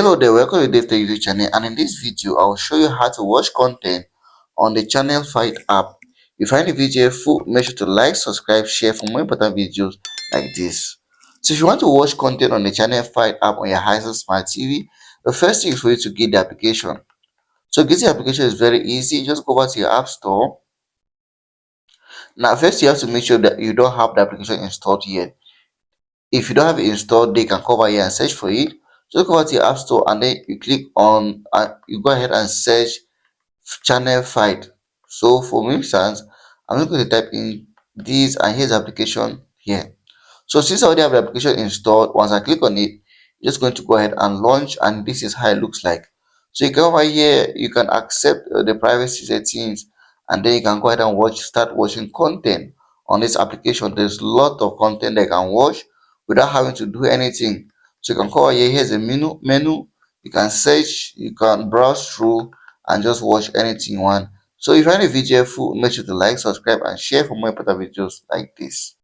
Hello there, welcome to DaveTech YouTube channel, and in this video I will show you how to watch content on the Channel Fight app. If you find the video helpful, make sure to like, subscribe, share for more important videos like this. So if you want to watch content on the Channel Fight app on your Hisense Smart TV, the first thing is for you to get the application. So getting the application is very easy. Just go over to your app store. Now first you have to make sure that you don't have the application installed yet. If you don't have it installed, they can come over here and search for it. Just go over to your app store and then you click on you go ahead and search channel fight. So for instance, I'm just going to type in this, and here's the application here. So since I already have the application installed, once I click on it, it's just going to go ahead and launch, and this is how it looks like. So you come over here, you can accept the privacy settings, and then you can go ahead and start watching content on this application. There's a lot of content that you can watch without having to do anything. So you can come over here, here's a menu, you can search, you can browse through and just watch anything you want. So if you find the video helpful, make sure to like, subscribe, and share for more important videos like this.